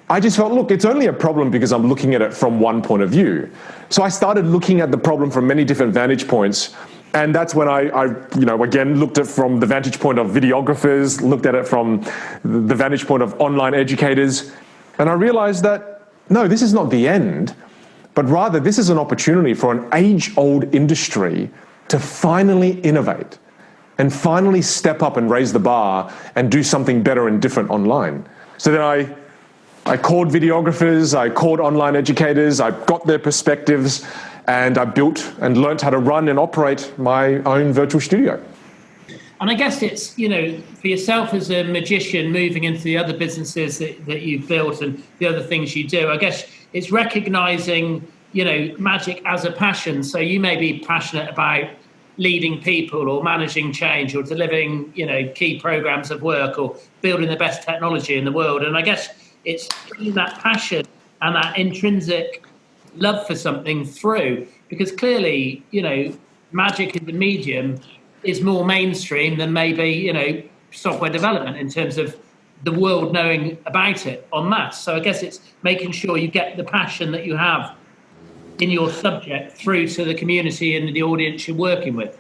I just felt, look, it's only a problem because I'm looking at it from one point of view. So I started looking at the problem from many different vantage points. And that's when I again, looked at it from the vantage point of videographers, looked at it from the vantage point of online educators. And I realized that, no, this is not the end, but rather this is an opportunity for an age-old industry to finally innovate and finally step up and raise the bar and do something better and different online. So then I called videographers, I called online educators, I got their perspectives, and I built and learnt how to run and operate my own virtual studio. And I guess it's, you know, for yourself as a magician moving into the other businesses that you've built and the other things you do, I guess it's recognizing, you know, magic as a passion. So you may be passionate about leading people or managing change or delivering, you know, key programs of work or building the best technology in the world. And I guess it's that passion and that intrinsic love for something through, because clearly, you know, magic in the medium is more mainstream than maybe, you know, software development in terms of the world knowing about it en masse. So I guess it's making sure you get the passion that you have in your subject through to the community and the audience you're working with.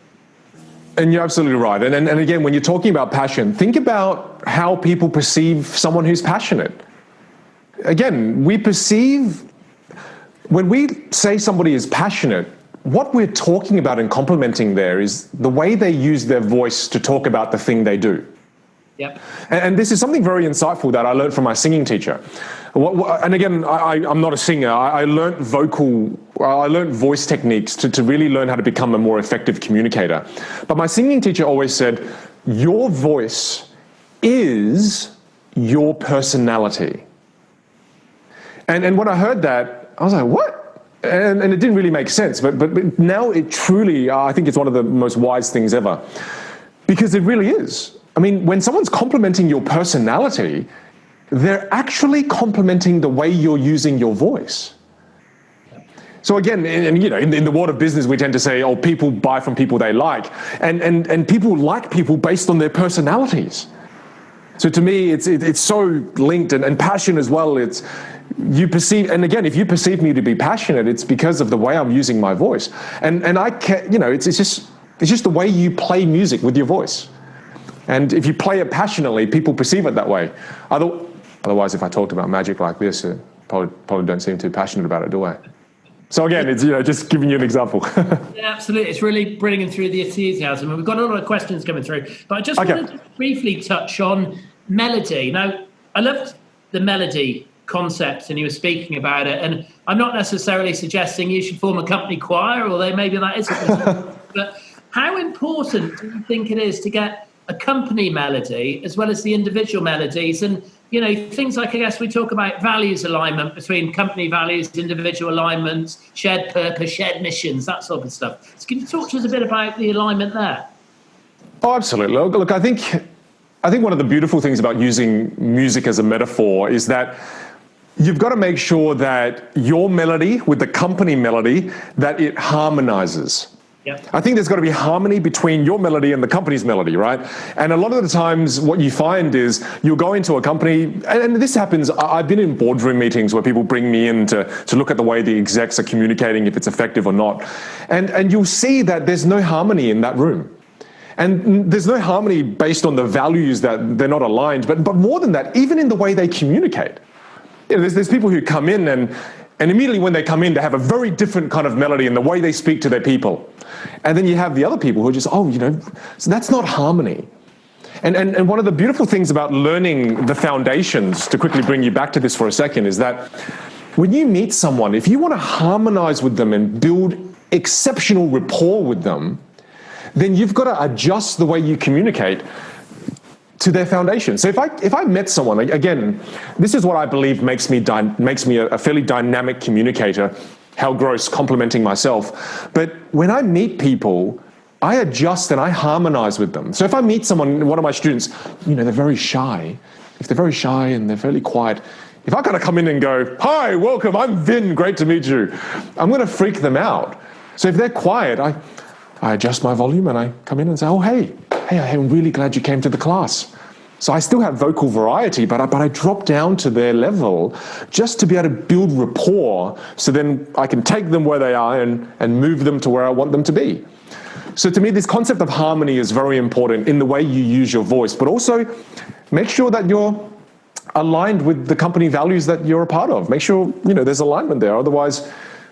And you're absolutely right. And again, when you're talking about passion, think about how people perceive someone who's passionate. Again, when we say somebody is passionate, what we're talking about and complimenting there is the way they use their voice to talk about the thing they do. Yep. And this is something very insightful that I learned from my singing teacher. And again, I'm not a singer. I learned voice techniques to really learn how to become a more effective communicator. But my singing teacher always said, your voice is your personality. And when I heard that, I was like, what? And it didn't really make sense. But now it truly, I think it's one of the most wise things ever. Because it really is. I mean, when someone's complimenting your personality, they're actually complimenting the way you're using your voice. So again, in the world of business, we tend to say, oh, people buy from people they like. And people like people based on their personalities. So to me, it's so linked, and passion as well. You perceive, and again, if you perceive me to be passionate, it's because of the way I'm using my voice. And I can't, it's just, It's just the way you play music with your voice. And if you play it passionately, people perceive it that way. Otherwise, if I talked about magic like this, probably don't seem too passionate about it, do I? So again, it's just giving you an example. Yeah, absolutely. It's really bringing through the enthusiasm. And we've got a lot of questions coming through. But I just wanted to briefly touch on melody. Now, I loved the melody concept and you were speaking about it. And I'm not necessarily suggesting you should form a company choir, although maybe that is a but how important do you think it is to get a company melody as well as the individual melodies? And things like, I guess we talk about values alignment between company values, individual alignments, shared purpose, shared missions, that sort of stuff. So can you talk to us a bit about the alignment there? Oh, absolutely. Look, I think one of the beautiful things about using music as a metaphor is that you've got to make sure that your melody with the company melody, that it harmonizes. Yep. I think there's got to be harmony between your melody and the company's melody, right? And a lot of the times what you find is you'll go into a company, and this happens, I've been in boardroom meetings where people bring me in to look at the way the execs are communicating, if it's effective or not. And you'll see that there's no harmony in that room. And there's no harmony based on the values that they're not aligned, but more than that, even in the way they communicate. There's people who come in and immediately when they come in, they have a very different kind of melody in the way they speak to their people. And then you have the other people who are just, so that's not harmony. And one of the beautiful things about learning the foundations, to quickly bring you back to this for a second, is that when you meet someone, if you want to harmonize with them and build exceptional rapport with them, then you've got to adjust the way you communicate to their foundation. So if I met someone, again, this is what I believe makes me a fairly dynamic communicator, Hal Gross complimenting myself. But when I meet people, I adjust and I harmonize with them. So if I meet someone, one of my students, they're very shy. If they're very shy and they're fairly quiet, if I kind of come in and go, "Hi, welcome, I'm Vin, great to meet you," I'm going to freak them out. So if they're quiet, I adjust my volume and I come in and say, "Oh, hey, I'm really glad you came to the class." So I still have vocal variety, but I drop down to their level just to be able to build rapport, so then I can take them where they are and move them to where I want them to be. So to me, this concept of harmony is very important in the way you use your voice, but also make sure that you're aligned with the company values that you're a part of. Make sure, there's alignment there. Otherwise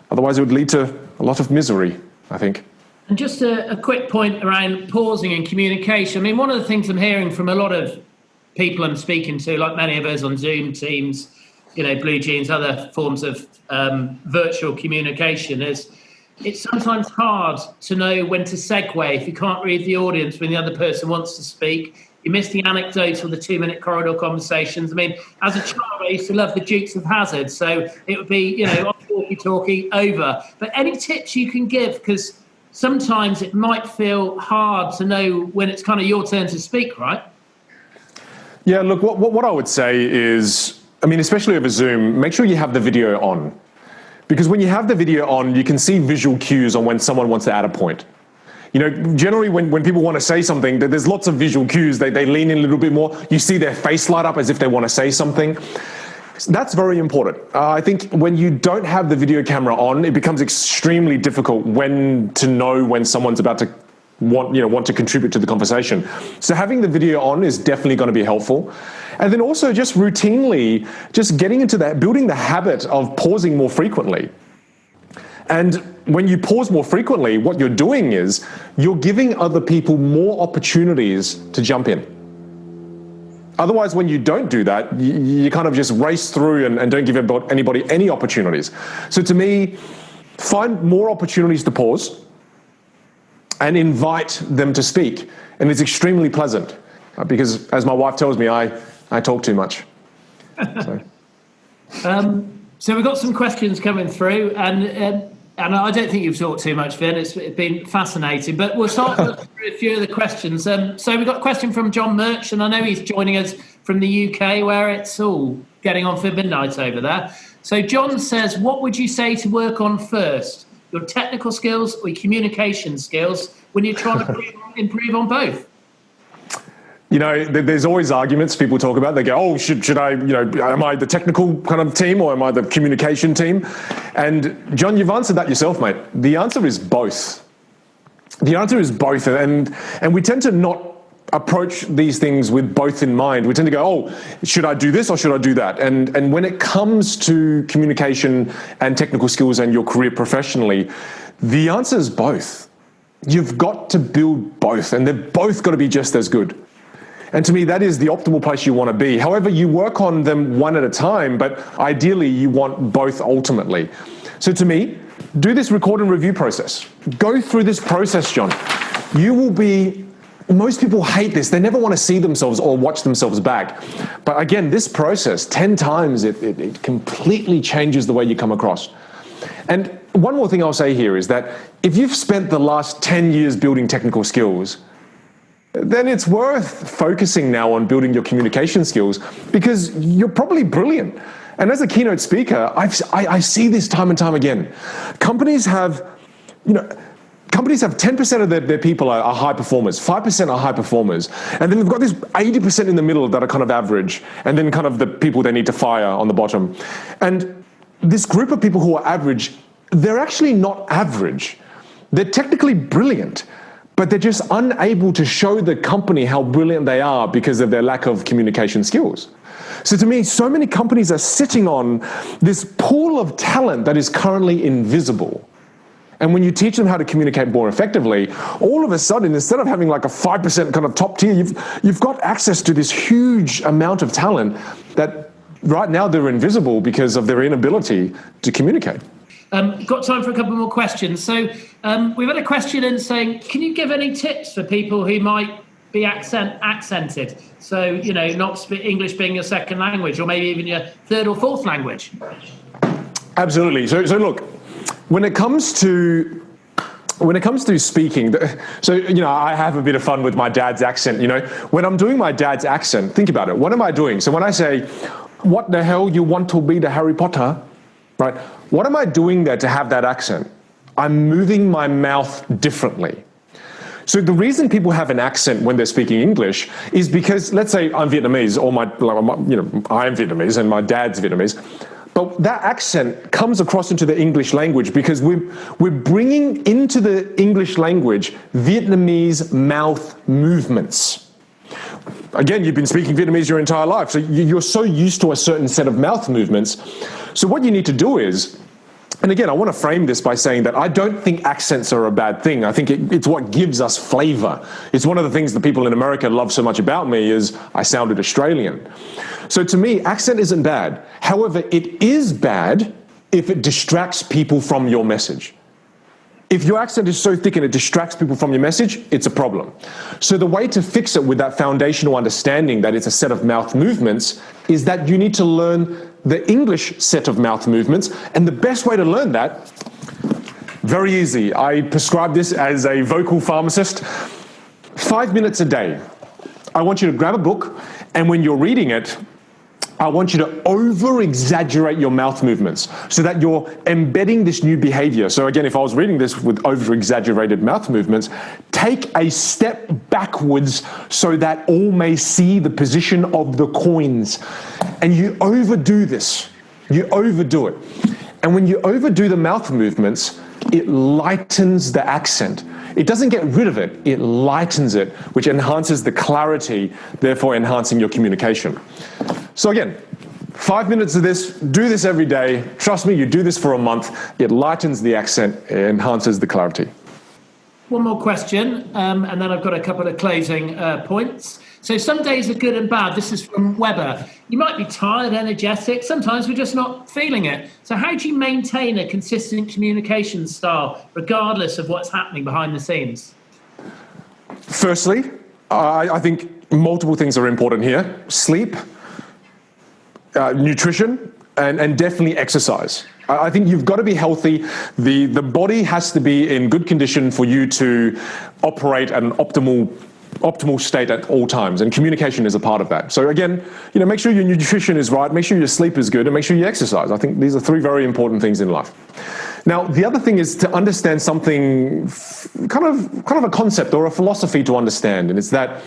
it would lead to a lot of misery, I think. And just a quick point around pausing and communication. I mean, one of the things I'm hearing from a lot of people I'm speaking to, like many of us on Zoom, Teams, Blue Jeans, other forms of virtual communication, is it's sometimes hard to know when to segue if you can't read the audience when the other person wants to speak. You miss the anecdotes or the 2-minute corridor conversations. I mean, as a child, I used to love the Dukes of Hazzard, so it would be, walkie-talkie, over. But any tips you can give, because sometimes it might feel hard to know when it's kind of your turn to speak, right? Yeah, look, what I would say is, especially over Zoom, make sure you have the video on. Because when you have the video on, you can see visual cues on when someone wants to add a point. Generally when people want to say something, there's lots of visual cues. They lean in a little bit more. You see their face light up as if they want to say something. That's very important. I think when you don't have the video camera on, it becomes extremely difficult when to know when someone's about to want to contribute to the conversation. So having the video on is definitely going to be helpful. And then also just routinely, just getting into that, building the habit of pausing more frequently. And when you pause more frequently, what you're doing is you're giving other people more opportunities to jump in. Otherwise, when you don't do that, you kind of just race through and don't give anybody any opportunities. So to me, find more opportunities to pause and invite them to speak. And it's extremely pleasant because, as my wife tells me, I talk too much. So we've got some questions coming through, and I don't think you've talked too much, Vin. It's been fascinating, but we'll start with a few of the questions. So we've got a question from John Murch, and I know he's joining us from the UK, where it's all getting on for midnight over there. So John says, what would you say to work on first? Your technical skills or your communication skills when you're trying to improve on both? There's always arguments people talk about. They go, "Oh, should I, am I the technical kind of team or am I the communication team?" And John, you've answered that yourself, mate. The answer is both. The answer is both, and we tend to not approach these things with both in mind. We tend to go, oh, should I do this or should I do that? And when it comes to communication and technical skills and your career professionally, the answer is both. You've got to build both, and they've both got to be just as good. And to me, that is the optimal place you want to be. However, you work on them one at a time, but ideally you want both ultimately. So to me, do this record and review process. Go through this process, John. You will be, most people hate this. They never want to see themselves or watch themselves back. But again, this process, 10 times, it completely changes the way you come across. And one more thing I'll say here is that if you've spent the last 10 years building technical skills, then it's worth focusing now on building your communication skills, because you're probably brilliant. And as a keynote speaker, I see this time and time again. Companies have 10% of their people are high performers, 5% are high performers, and then they've got this 80% in the middle that are kind of average, and then kind of the people they need to fire on the bottom. And this group of people who are average, they're actually not average. They're technically brilliant, but they're just unable to show the company how brilliant they are because of their lack of communication skills. So to me, so many companies are sitting on this pool of talent that is currently invisible. And when you teach them how to communicate more effectively, all of a sudden, instead of having like a 5% kind of top tier, you've got access to this huge amount of talent that right now they're invisible because of their inability to communicate. Got time for a couple more questions. So we've had a question in saying, can you give any tips for people who might be accented? So, not English being your second language, or maybe even your third or fourth language. Absolutely. So look, when it comes to speaking, so, I have a bit of fun with my dad's accent. When I'm doing my dad's accent, think about it. What am I doing? So when I say, what the hell you want to be the Harry Potter, right? What am I doing there to have that accent? I'm moving my mouth differently. So the reason people have an accent when they're speaking English is because, let's say I'm Vietnamese, or I am Vietnamese and my dad's Vietnamese, but that accent comes across into the English language because we're bringing into the English language Vietnamese mouth movements. Again, you've been speaking Vietnamese your entire life, so you're so used to a certain set of mouth movements. So what you need to do is, and again, I want to frame this by saying that I don't think accents are a bad thing. I think it's what gives us flavor. It's one of the things that people in America love so much about me is I sounded Australian. So to me, accent isn't bad. However, it is bad if it distracts people from your message. If your accent is so thick and it distracts people from your message, it's a problem. So the way to fix it with that foundational understanding that it's a set of mouth movements is that you need to learn the English set of mouth movements. And the best way to learn that, very easy. I prescribe this as a vocal pharmacist. 5 minutes a day. I want you to grab a book, and when you're reading it, I want you to over-exaggerate your mouth movements so that you're embedding this new behavior. So again, if I was reading this with over-exaggerated mouth movements, take a step backwards so that all may see the position of the coins. And you overdo this. You overdo it. And when you overdo the mouth movements, it lightens the accent. It doesn't get rid of it, it lightens it, which enhances the clarity, therefore enhancing your communication. So again, 5 minutes of this, do this every day. Trust me, you do this for a month, it lightens the accent, it enhances the clarity. One more question, and then I've got a couple of closing points. So some days are good and bad. This is from Weber. You might be tired, energetic. Sometimes we're just not feeling it. So how do you maintain a consistent communication style, regardless of what's happening behind the scenes? Firstly, I think multiple things are important here. Sleep, nutrition, and definitely exercise. I think you've got to be healthy. The body has to be in good condition for you to operate at an optimal state at all times, and communication is a part of that. So again, make sure your nutrition is right, make sure your sleep is good, and make sure you exercise. I think these are three very important things in life. Now, the other thing is to understand something, kind of a concept or a philosophy to understand, and it's that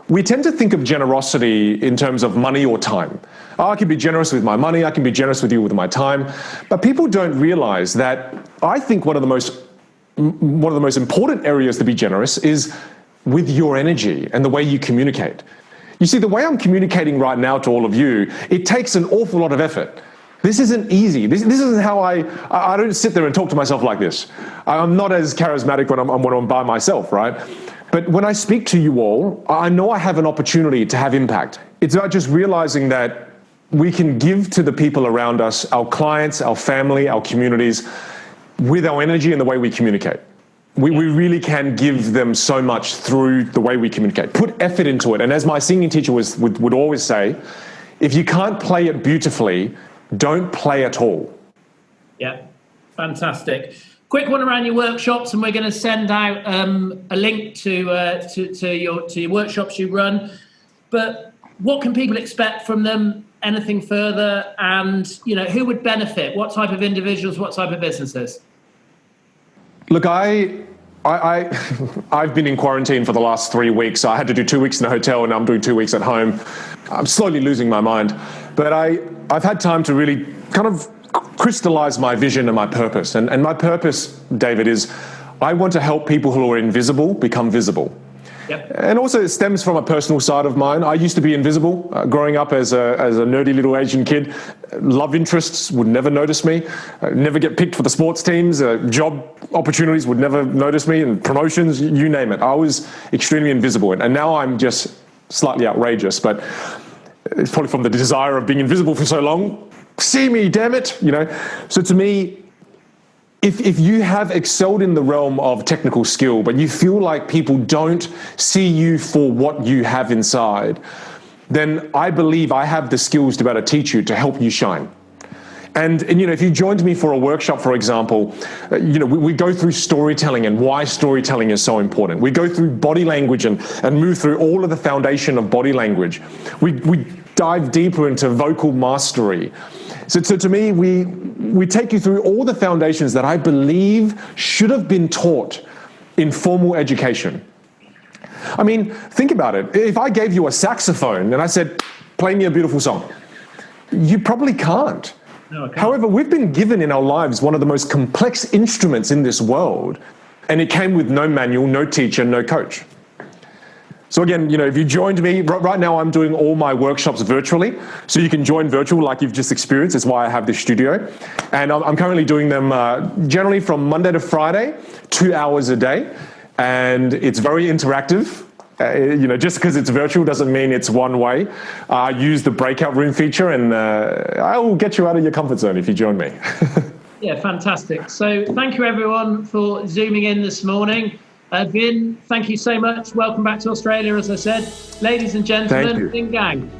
we tend to think of generosity in terms of money or time. I can be generous with my money, I can be generous with you with my time, but people don't realize that I think one of the most one of the most important areas to be generous is with your energy and the way you communicate. You see, the way I'm communicating right now to all of you, it takes an awful lot of effort. This isn't easy. This isn't how I don't sit there and talk to myself like this. I'm not as charismatic when I'm by myself, right? But when I speak to you all, I know I have an opportunity to have impact. It's about just realizing that we can give to the people around us, our clients, our family, our communities, with our energy and the way we communicate. We really can give them so much through the way we communicate. Put effort into it. And as my singing teacher would always say, if you can't play it beautifully, don't play at all. Yeah, fantastic. Quick one around your workshops, and we're going to send out a link to your workshops you run. But what can people expect from them? Anything further? And who would benefit? What type of individuals? What type of businesses? Look, I've been in quarantine for the last 3 weeks. I had to do 2 weeks in a hotel, and I'm doing 2 weeks at home. I'm slowly losing my mind. But I've had time to really kind of crystallize my vision and my purpose. And my purpose, David, is I want to help people who are invisible become visible. Yep. And also it stems from a personal side of mine. I used to be invisible growing up as a nerdy little Asian kid. Love interests would never notice me, never get picked for the sports teams, job opportunities would never notice me, and promotions, you name it. I was extremely invisible. And now I'm just slightly outrageous, but it's probably from the desire of being invisible for so long. See me, damn it, So to me, if you have excelled in the realm of technical skill, but you feel like people don't see you for what you have inside, then I believe I have the skills to be able to teach you, to help you shine. And if you joined me for a workshop, for example, we go through storytelling and why storytelling is so important. We go through body language and move through all of the foundation of body language. We dive deeper into vocal mastery. So to me, we take you through all the foundations that I believe should have been taught in formal education. I mean, think about it. If I gave you a saxophone and I said, play me a beautiful song, you probably can't. No, I can't. However, we've been given in our lives one of the most complex instruments in this world, and it came with no manual, no teacher, no coach. So again, if you joined me, right now I'm doing all my workshops virtually. So you can join virtual like you've just experienced. That's why I have this studio. And I'm currently doing them generally from Monday to Friday, 2 hours a day. And it's very interactive. Just because it's virtual doesn't mean it's one way. I use the breakout room feature, and I will get you out of your comfort zone if you join me. Yeah, fantastic. So thank you everyone for zooming in this morning. Vin, thank you so much. Welcome back to Australia, as I said. Ladies and gentlemen, Vinh Giang.